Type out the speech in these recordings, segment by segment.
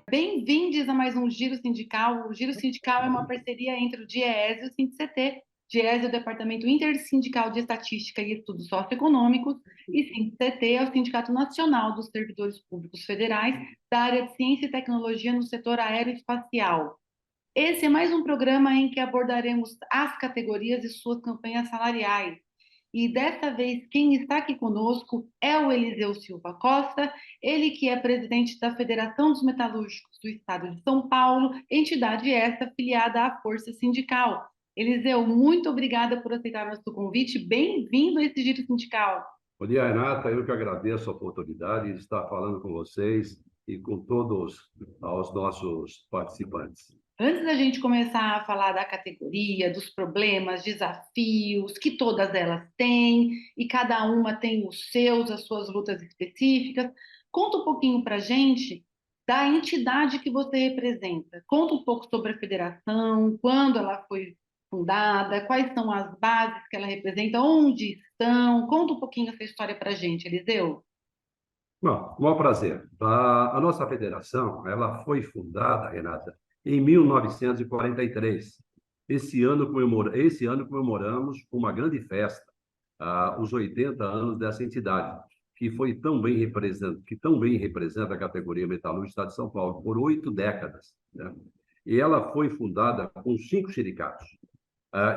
Bem-vindos a mais um Giro Sindical. O Giro Sindical é uma parceria entre o DIEESE e o SINDICT. DIEESE é o Departamento Intersindical de Estatística e Estudos Socioeconômicos e SINDICT é o Sindicato Nacional dos Servidores Públicos Federais da área de Ciência e Tecnologia no setor aeroespacial. Esse é mais um programa em que abordaremos as categorias e suas campanhas salariais. E dessa vez, quem está aqui conosco é o Eliseu Silva Costa, ele que é presidente da Federação dos Metalúrgicos do Estado de São Paulo, entidade esta afiliada à Força Sindical. Eliseu, muito obrigada por aceitar nosso convite. Bem-vindo a esse Giro Sindical. Bom dia, Renata. Eu que agradeço a oportunidade de estar falando com vocês e com todos os nossos participantes. Antes da gente começar a falar da categoria, dos problemas, desafios que todas elas têm, e cada uma tem os seus, as suas lutas específicas, conta um pouquinho para a gente da entidade que você representa. Conta um pouco sobre a federação, quando ela foi fundada, quais são as bases que ela representa, onde estão. Conta um pouquinho essa história para a gente, Eliseu. Bom, com o maior prazer. A nossa federação, ela foi fundada, Renata, em 1943. Esse ano comemoramos uma grande festa, os 80 anos dessa entidade, que tão bem representa a categoria metalúrgica do Estado de São Paulo por 8 décadas, né? E ela foi fundada com 5 sindicatos.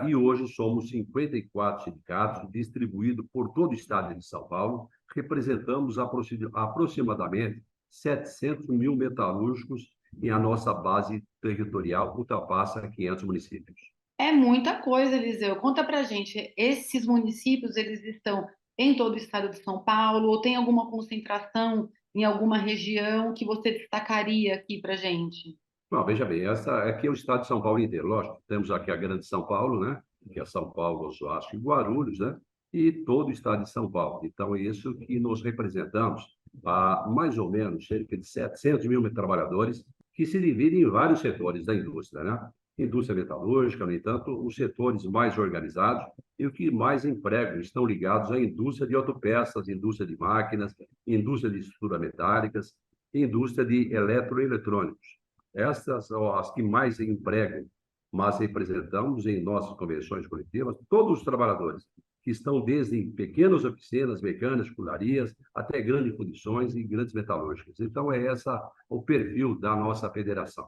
E hoje somos 54 sindicatos distribuídos por todo o estado de São Paulo. Representamos aproximadamente 700 mil metalúrgicos e a nossa base territorial ultrapassa 500 municípios. É muita coisa, Eliseu. Conta pra gente, esses municípios, eles estão em todo o estado de São Paulo ou tem alguma concentração em alguma região que você destacaria aqui pra gente? Bom, veja bem, essa aqui é o estado de São Paulo inteiro, lógico. Temos aqui a Grande São Paulo, né? Que é São Paulo, Osasco e Guarulhos, né? E todo o estado de São Paulo. Então, é isso que nós representamos a mais ou menos cerca de 700 mil trabalhadores que se dividem em vários setores da indústria, né? Indústria metalúrgica, no entanto, os setores mais organizados e o que mais empregam estão ligados à indústria de autopeças, indústria de máquinas, indústria de estruturas metálicas, indústria de eletroeletrônicos. Essas são as que mais empregam, mas representamos em nossas convenções coletivas todos os trabalhadores que estão desde pequenas oficinas, mecânicas, cularias, até grandes fundições e grandes metalúrgicas. Então, é esse o perfil da nossa federação.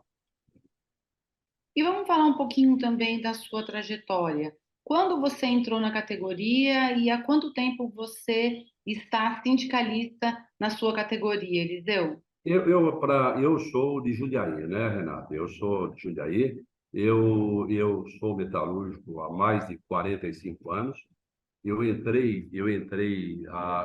E vamos falar um pouquinho também da sua trajetória. Quando você entrou na categoria e há quanto tempo você está sindicalista na sua categoria, Eliseu? Eu sou de Jundiaí, né, Renato? Eu sou de Jundiaí, eu sou metalúrgico há mais de 45 anos.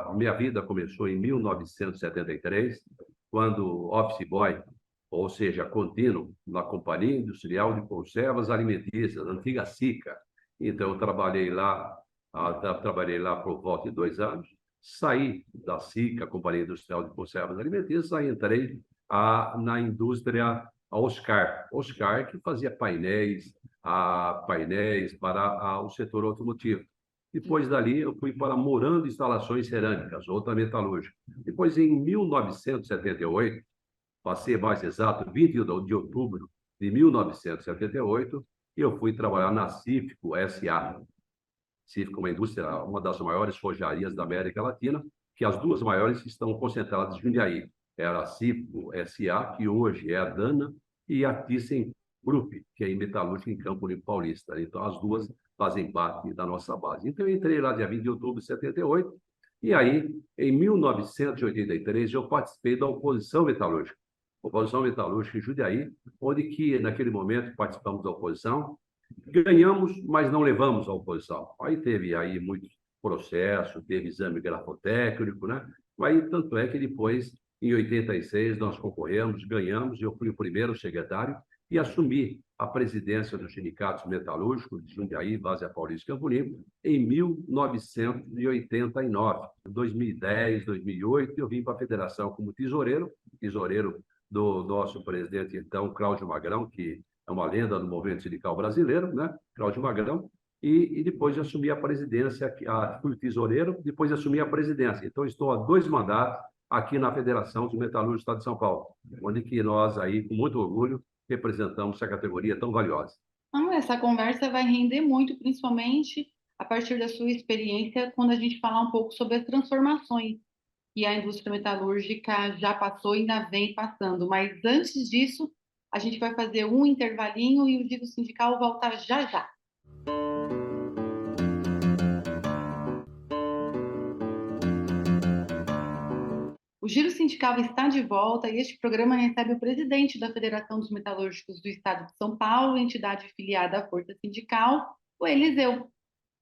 A minha vida começou em 1973, quando office boy, ou seja, contínuo, na Companhia Industrial de Conservas Alimentícias, antiga SICA. Então, eu trabalhei lá por volta de 2 anos, saí da SICA, Companhia Industrial de Conservas Alimentícias, aí entrei na indústria Oscar, que fazia painéis para o setor automotivo. Depois dali, eu fui para Morando Instalações Cerâmicas, outra metalúrgica. Depois, em 1978, passei mais exato, 20 de outubro de 1978, eu fui trabalhar na Cífico SA. Cífico é uma indústria, uma das maiores forjarias da América Latina, que as duas maiores estão concentradas em Jundiaí. Era a Cífico SA, que hoje é a Dana, e a ThyssenKrupp, que é em metalúrgica em Campo Limpo Paulista. Então, as duas fazem parte da nossa base. Então, eu entrei lá dia 20 de outubro de 78, e aí, em 1983, eu participei da oposição metalúrgica. Oposição metalúrgica em Jundiaí, onde que, naquele momento, participamos da oposição, ganhamos, mas não levamos à oposição. Aí teve aí muito processo, teve exame grafotécnico, né? Aí, tanto é que depois, em 86, nós concorremos, ganhamos, eu fui o primeiro secretário e assumi a presidência dos sindicatos metalúrgicos de Jundiaí, Várzea Paulista e Campo Limpo, em 1989. Em 2010, 2008, eu vim para a federação como tesoureiro do nosso presidente, então, Cláudio Magrão, que é uma lenda do movimento sindical brasileiro, né? Cláudio Magrão, e depois assumi a presidência, fui tesoureiro, depois assumi a presidência. Então, estou há 2 mandatos aqui na Federação dos Metalúrgicos do Estado de São Paulo, onde que nós aí, com muito orgulho, representamos essa categoria tão valiosa. Não, essa conversa vai render muito, principalmente a partir da sua experiência, quando a gente falar um pouco sobre as transformações que a indústria metalúrgica já passou e ainda vem passando. Mas antes disso, a gente vai fazer um intervalinho e o Giro Sindical volta já já. O Giro Sindical está de volta e este programa recebe o presidente da Federação dos Metalúrgicos do Estado de São Paulo, entidade filiada à Força Sindical, o Eliseu.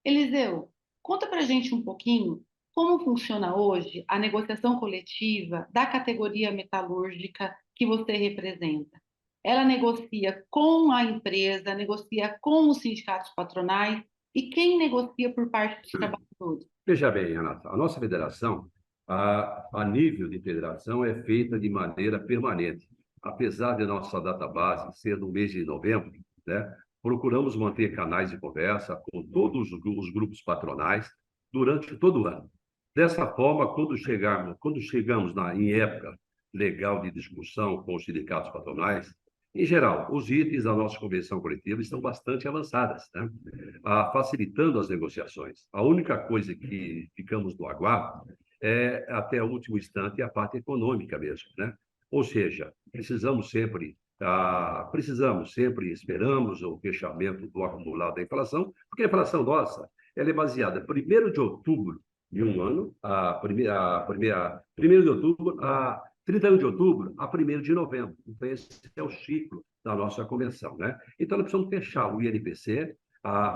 Eliseu, conta para a gente um pouquinho como funciona hoje a negociação coletiva da categoria metalúrgica que você representa. Ela negocia com a empresa, negocia com os sindicatos patronais e quem negocia por parte dos trabalhadores? Veja bem, Renata, a nossa federação, a nível de federação, é feita de maneira permanente. Apesar de nossa database ser no mês de novembro, né, procuramos manter canais de conversa com todos os grupos patronais durante todo o ano. Dessa forma, quando chegamos em época legal de discussão com os sindicatos patronais, em geral, os itens da nossa convenção coletiva estão bastante avançadas, né? Facilitando as negociações. A única coisa que ficamos no aguardo é, até o último instante, a parte econômica mesmo, né? Ou seja, esperamos o fechamento do acumulado da inflação, porque a inflação nossa ela é baseada em 1º de outubro de um ano, primeiro de outubro a 31 de outubro a 1º de novembro. Então, esse é o ciclo da nossa convenção, né? Então, nós precisamos fechar o INPC,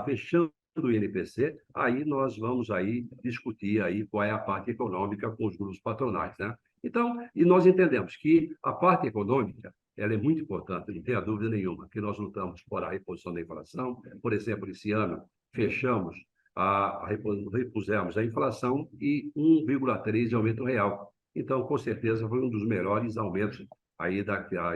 fechando o INPC, aí nós vamos aí discutir aí qual é a parte econômica com os grupos patronais, né? Então, e nós entendemos que a parte econômica, ela é muito importante, não tenha dúvida nenhuma, que nós lutamos por a reposição da inflação. Por exemplo, esse ano fechamos, repusemos a inflação e 1,3% de aumento real. Então, com certeza, foi um dos melhores aumentos aí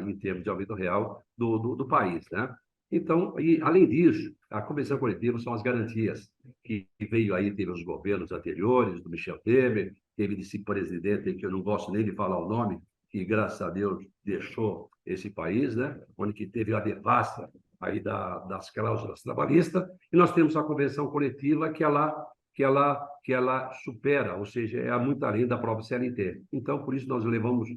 em termos de aumento real do país, né? Então, e, além disso, a convenção coletiva são as garantias que veio aí, teve os governos anteriores, do Michel Temer, teve esse presidente que eu não gosto nem de falar o nome, que, graças a Deus, deixou esse país, né? Onde que teve a devassa aí das cláusulas trabalhistas, e nós temos a convenção coletiva que ela supera, ou seja, é muito além da própria CLT. Então, por isso, nós levamos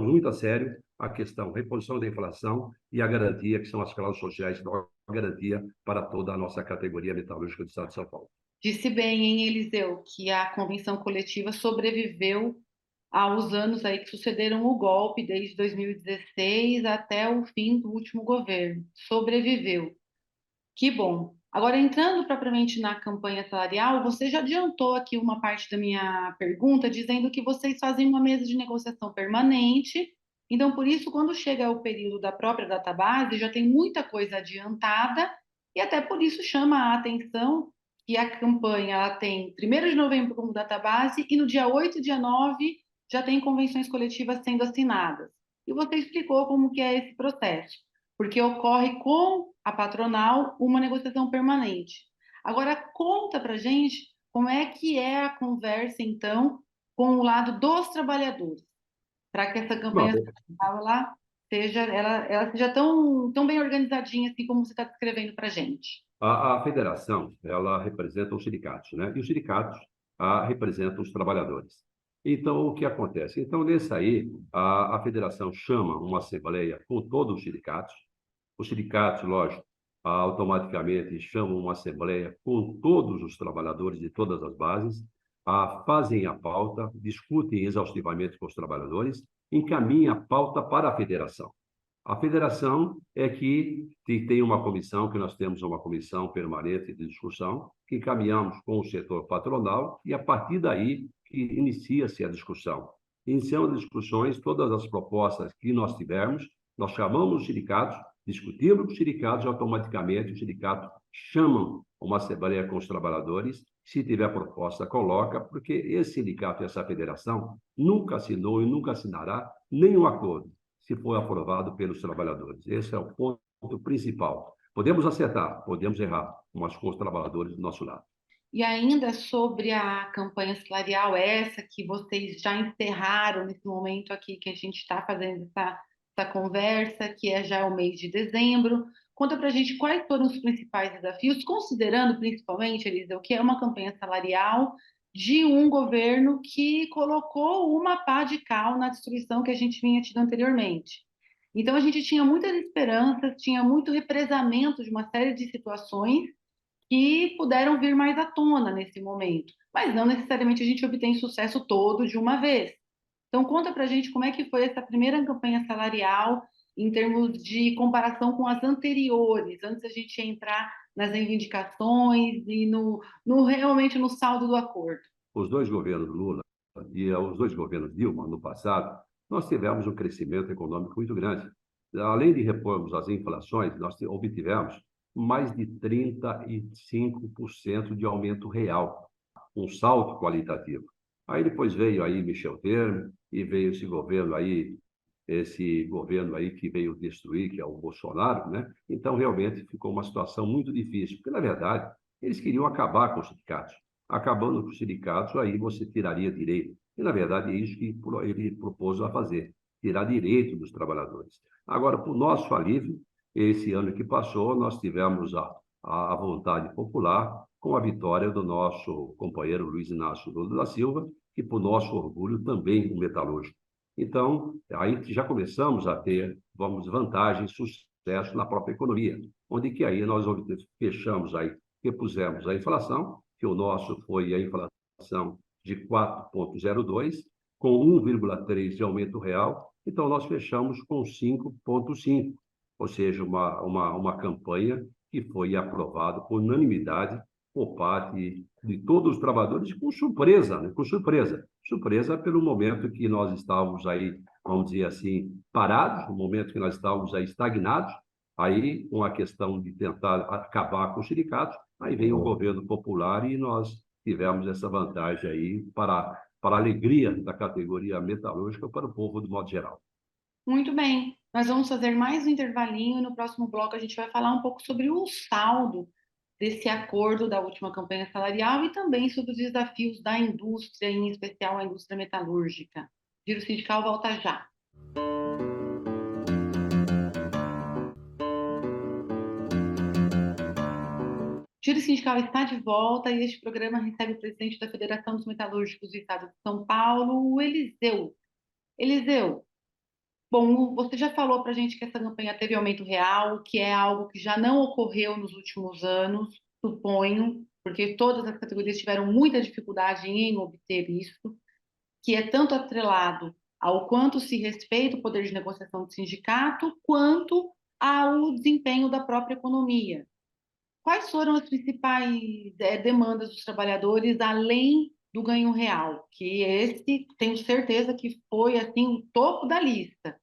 muito a sério a questão reposição da inflação e a garantia, que são as cláusulas sociais, que dão a garantia para toda a nossa categoria metalúrgica do Estado de São Paulo. Disse bem, hein, Eliseu, que a convenção coletiva sobreviveu aos anos aí que sucederam o golpe, desde 2016 até o fim do último governo. Sobreviveu. Que bom. Agora, entrando propriamente na campanha salarial, você já adiantou aqui uma parte da minha pergunta, dizendo que vocês fazem uma mesa de negociação permanente. Então, por isso, quando chega o período da própria database, já tem muita coisa adiantada, e até por isso chama a atenção que a campanha ela tem 1º de novembro como database, e no dia 8 e dia 9 já tem convenções coletivas sendo assinadas. E você explicou como que é esse processo, porque ocorre com a patronal uma negociação permanente. Agora, conta para gente como é que é a conversa, então, com o lado dos trabalhadores, para que essa campanha lá ela seja tão bem organizadinha assim como você está descrevendo para a gente. A federação, ela representa os sindicatos, né? E os sindicatos representam os trabalhadores. Então, o que acontece? Então, nesse aí, a federação chama uma assembleia com todos os sindicatos, lógico, automaticamente chamam uma assembleia com todos os trabalhadores de todas as bases, fazem a pauta, discutem exaustivamente com os trabalhadores, encaminham a pauta para a federação. A federação é que tem uma comissão, que nós temos uma comissão permanente de discussão, que encaminhamos com o setor patronal, e a partir daí que inicia-se a discussão. Iniciamos as discussões, todas as propostas que nós tivermos, nós chamamos os sindicatos, discutimos com os sindicatos, automaticamente os sindicatos chamam uma assembleia com os trabalhadores, se tiver proposta, coloca, porque esse sindicato e essa federação nunca assinou e nunca assinará nenhum acordo se for aprovado pelos trabalhadores. Esse é o ponto principal. Podemos acertar, podemos errar, mas com os trabalhadores do nosso lado. E ainda sobre a campanha salarial, essa que vocês já encerraram nesse momento aqui que a gente está fazendo essa conversa, que é já o mês de dezembro. Conta para a gente quais foram os principais desafios, considerando principalmente, Eliseu, que é uma campanha salarial de um governo que colocou uma pá de cal na destruição que a gente vinha tido anteriormente. Então, a gente tinha muitas esperanças, tinha muito represamento de uma série de situações que puderam vir mais à tona nesse momento, mas não necessariamente a gente obtém sucesso todo de uma vez. Então, conta para a gente como é que foi essa primeira campanha salarial em termos de comparação com as anteriores, antes da gente entrar nas reivindicações e realmente no saldo do acordo. Os dois governos Lula e os dois governos Dilma, no passado, nós tivemos um crescimento econômico muito grande. Além de repormos as inflações, nós obtivemos mais de 35% de aumento real, um salto qualitativo. Aí depois veio aí Michel Temer e veio esse governo aí que veio destruir, que é o Bolsonaro, né? Então, realmente, ficou uma situação muito difícil, porque, na verdade, eles queriam acabar com os sindicatos. Acabando com os sindicatos, aí você tiraria direito. E, na verdade, é isso que ele propôs a fazer, tirar direito dos trabalhadores. Agora, por nosso alívio, esse ano que passou, nós tivemos a vontade popular com a vitória do nosso companheiro Luiz Inácio Lula da Silva, que, por nosso orgulho, também um metalúrgico. Então, aí já começamos a ter, vamos, vantagens, sucesso na própria economia, onde que aí nós fechamos aí, repusemos a inflação, que o nosso foi a inflação de 4,02, com 1,3 de aumento real, então nós fechamos com 5,5, ou seja, uma campanha que foi aprovada por unanimidade por parte de todos os trabalhadores, com surpresa, né? Com surpresa. Surpresa pelo momento que nós estávamos aí, vamos dizer assim, parados, no momento que nós estávamos aí estagnados, aí com a questão de tentar acabar com os sindicatos, aí vem o governo popular e nós tivemos essa vantagem aí para a alegria da categoria metalúrgica para o povo do modo geral. Muito bem, nós vamos fazer mais um intervalinho e no próximo bloco a gente vai falar um pouco sobre o saldo desse acordo da última campanha salarial e também sobre os desafios da indústria, em especial a indústria metalúrgica. Giro Sindical volta já. Giro Sindical está de volta e este programa recebe o presidente da Federação dos Metalúrgicos do Estado de São Paulo, o Eliseu. Eliseu, bom, você já falou para a gente que essa campanha teve aumento real, que é algo que já não ocorreu nos últimos anos, suponho, porque todas as categorias tiveram muita dificuldade em obter isso, que é tanto atrelado ao quanto se respeita o poder de negociação do sindicato, quanto ao desempenho da própria economia. Quais foram as principais demandas dos trabalhadores, além do ganho real? Que esse, tenho certeza que foi assim o topo da lista.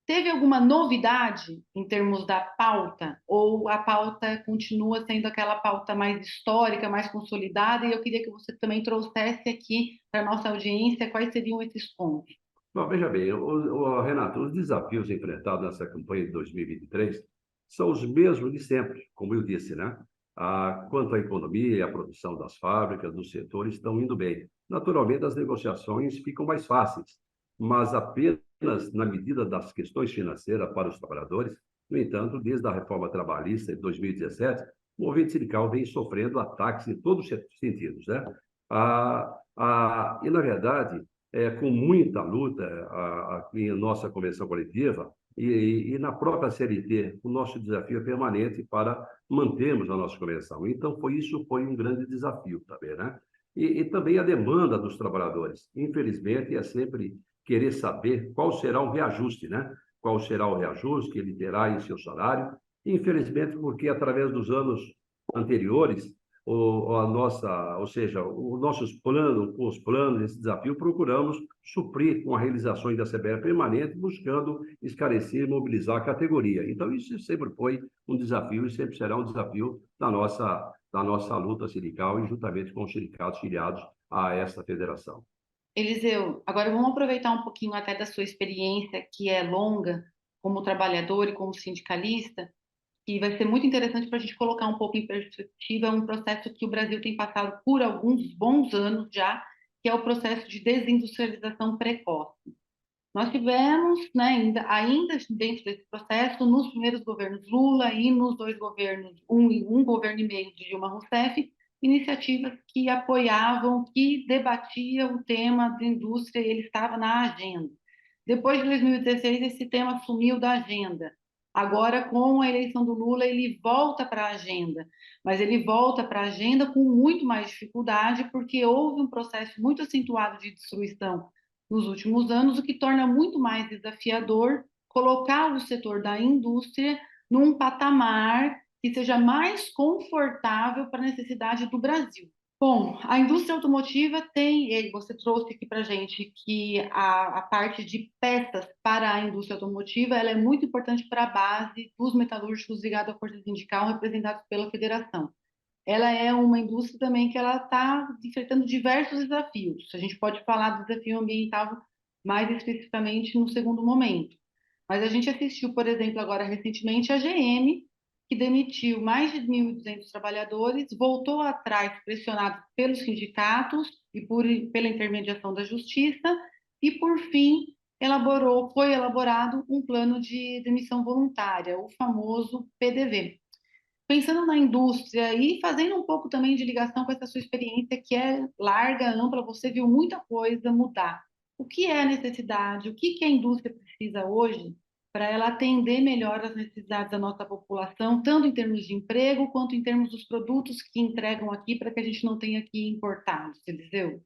Teve alguma novidade em termos da pauta? Ou a pauta continua sendo aquela pauta mais histórica, mais consolidada? E eu queria que você também trouxesse aqui para a nossa audiência quais seriam esses pontos. Bom, veja bem, Renato, os desafios enfrentados nessa campanha de 2023 são os mesmos de sempre, como eu disse, né? Quanto à economia e à produção das fábricas, dos setores, estão indo bem. Naturalmente, as negociações ficam mais fáceis, mas apenas na medida das questões financeiras para os trabalhadores. No entanto, desde a reforma trabalhista de 2017, o movimento sindical vem sofrendo ataques em todos os sentidos, né? Na verdade, com muita luta aqui em nossa convenção coletiva e na própria CLT, o nosso desafio é permanente para mantermos a nossa convenção. Então, isso foi um grande desafio também, né? E também a demanda dos trabalhadores. Infelizmente, é sempre querer saber qual será o reajuste, né? Qual será o reajuste que ele terá em seu salário. Infelizmente, porque através dos anos anteriores, ou seja, os nossos planos, os planos, esse desafio, procuramos suprir com a realização da CBE permanente, buscando esclarecer e mobilizar a categoria. Então, isso sempre foi um desafio e sempre será um desafio da nossa luta sindical e juntamente com os sindicatos filiados a esta federação. Eliseu, agora vamos aproveitar um pouquinho até da sua experiência, que é longa, como trabalhador e como sindicalista. que vai ser muito interessante para a gente colocar um pouco em perspectiva um processo que o Brasil tem passado por alguns bons anos já, que é o processo de desindustrialização precoce. Nós tivemos, né, ainda dentro desse processo, nos primeiros governos Lula e nos dois governos, um governo e meio de Dilma Rousseff, iniciativas que apoiavam, que debatiam o tema da indústria e ele estava na agenda. Depois de 2016, esse tema sumiu da agenda. Agora, com a eleição do Lula, ele volta para a agenda, mas ele volta para a agenda com muito mais dificuldade, porque houve um processo muito acentuado de destruição nos últimos anos, o que torna muito mais desafiador colocar o setor da indústria num patamar que seja mais confortável para a necessidade do Brasil. Bom, a indústria automotiva tem, e você trouxe aqui para a gente que a parte de peças para a indústria automotiva ela é muito importante para a base dos metalúrgicos ligados à força sindical representados pela federação. Ela é uma indústria também que ela está enfrentando diversos desafios. A gente pode falar do desafio ambiental mais especificamente no segundo momento. Mas a gente assistiu, por exemplo, agora recentemente a GM, que demitiu mais de 1.200 trabalhadores, voltou atrás pressionado pelos sindicatos e pela intermediação da justiça, e por fim foi elaborado um plano de demissão voluntária, o famoso PDV. Pensando na indústria e fazendo um pouco também de ligação com essa sua experiência que é larga, ampla, você viu muita coisa mudar. O que é a necessidade? O que a indústria precisa hoje para ela atender melhor as necessidades da nossa população, tanto em termos de emprego quanto em termos dos produtos que entregam aqui para que a gente não tenha que importá-los, Eliseu?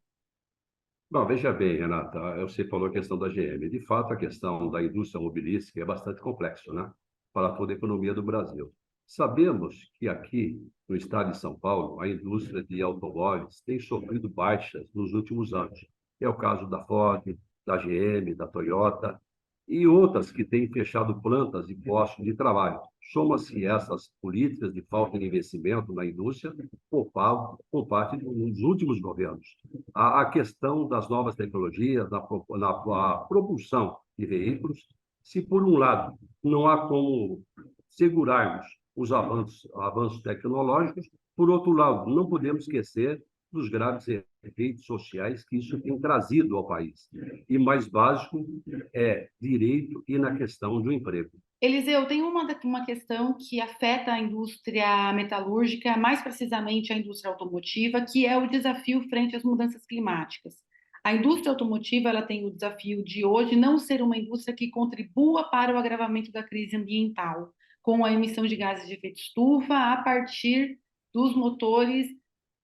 Bom, veja bem, Renata, você falou a questão da GM. De fato, a questão da indústria automobilística é bastante complexo, né? Para toda a economia do Brasil. Sabemos que aqui, no estado de São Paulo, a indústria de automóveis tem sofrido baixas nos últimos anos. É o caso da Ford, da GM, da Toyota e outras que têm fechado plantas e postos de trabalho. Soma-se essas políticas de falta de investimento na indústria por parte dos últimos governos. A questão das novas tecnologias, na propulsão de veículos, se por um lado não há como segurarmos os avanços tecnológicos, por outro lado, não podemos esquecer dos graves efeitos sociais que isso tem trazido ao país. E mais básico é direito e na questão do emprego. Eliseu, tem uma questão que afeta a indústria metalúrgica, mais precisamente a indústria automotiva, que é o desafio frente às mudanças climáticas. A indústria automotiva ela tem o desafio de hoje não ser uma indústria que contribua para o agravamento da crise ambiental, com a emissão de gases de efeito estufa a partir dos motores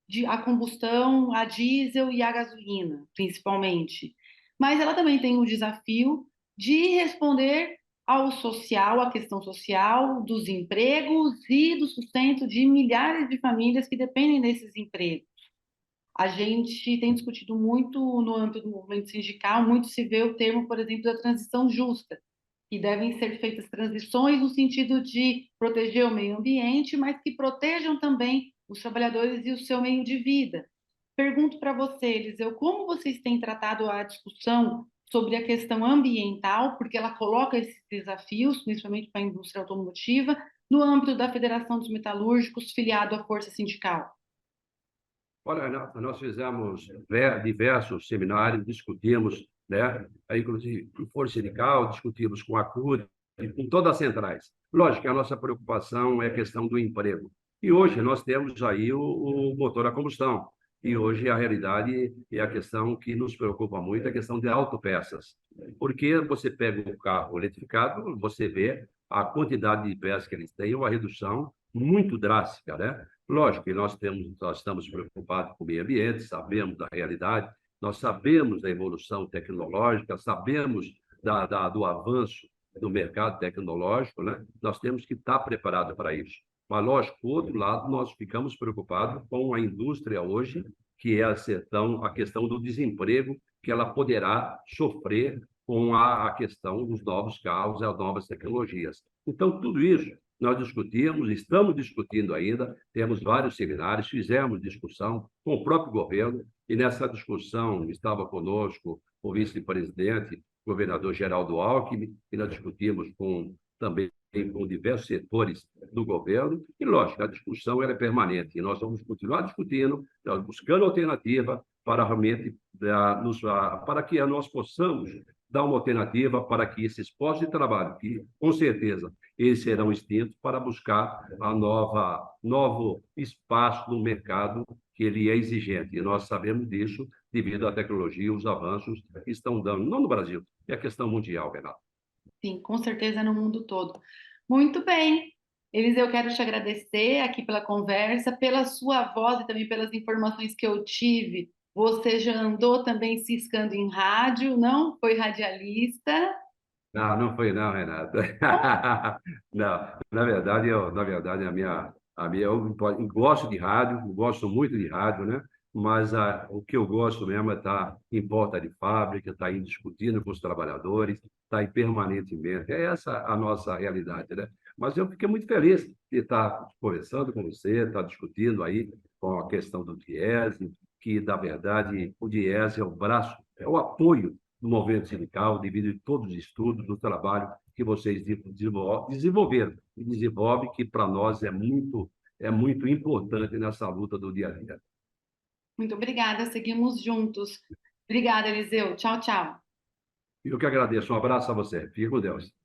de a combustão, a diesel e a gasolina, principalmente. Mas ela também tem o desafio de responder ao social, à questão social, dos empregos e do sustento de milhares de famílias que dependem desses empregos. A gente tem discutido muito no âmbito do movimento sindical, muito se vê o termo, por exemplo, da transição justa, que devem ser feitas transições no sentido de proteger o meio ambiente, mas que protejam também os trabalhadores e o seu meio de vida. Pergunto para você, Eliseu, como vocês têm tratado a discussão sobre a questão ambiental, porque ela coloca esses desafios, principalmente para a indústria automotiva, no âmbito da Federação dos Metalúrgicos, filiado à Força Sindical? Olha, nós fizemos diversos seminários, discutimos, né, inclusive com Força Sindical, discutimos com a CUT, com todas as centrais. Lógico que a nossa preocupação é a questão do emprego. E hoje nós temos aí o motor a combustão. E hoje a realidade é a questão que nos preocupa muito, a questão de autopeças. Porque você pega um carro eletrificado, você vê a quantidade de peças que eles têm, uma redução muito drástica, né? Lógico que nós estamos preocupados com o meio ambiente, sabemos da realidade, nós sabemos da evolução tecnológica, sabemos do avanço do mercado tecnológico, né? Nós temos que estar preparados para isso. Mas, lógico, por outro lado, nós ficamos preocupados com a indústria hoje, que é a questão do desemprego que ela poderá sofrer com a questão dos novos carros e as novas tecnologias. Então, tudo isso nós discutimos, estamos discutindo ainda, temos vários seminários, fizemos discussão com o próprio governo, e nessa discussão estava conosco o vice-presidente, governador Geraldo Alckmin, e nós discutimos com também com diversos setores do governo, e, lógico, a discussão ela é permanente, e nós vamos continuar discutindo, buscando alternativa para realmente para que nós possamos dar uma alternativa para que esses postos de trabalho, que com certeza eles serão extintos, para buscar novo espaço no mercado que ele é exigente. E nós sabemos disso devido à tecnologia e os avanços que estão dando, não no Brasil, é a questão mundial, Renato. Sim, com certeza no mundo todo. Muito bem. Eliseu, eu quero te agradecer aqui pela conversa, pela sua voz e também pelas informações que eu tive. Você já andou também ciscando em rádio, não? Foi radialista? Não, não foi não, Renato. Não, na verdade, eu gosto de rádio, gosto muito de rádio, né? Mas o que eu gosto mesmo é estar em porta de fábrica, estar aí discutindo com os trabalhadores, estar aí permanentemente. É essa a nossa realidade, né? Mas eu fiquei muito feliz de estar conversando com você, estar discutindo aí com a questão do Diese, que, na verdade, o Diese é o braço, é o apoio do movimento sindical, devido a todos os estudos, do trabalho que vocês desenvolveram e desenvolvem, que para nós é muito importante nessa luta do dia a dia. Muito obrigada, seguimos juntos. Obrigada, Eliseu. Tchau, tchau. Eu que agradeço. Um abraço a você. Fique com Deus.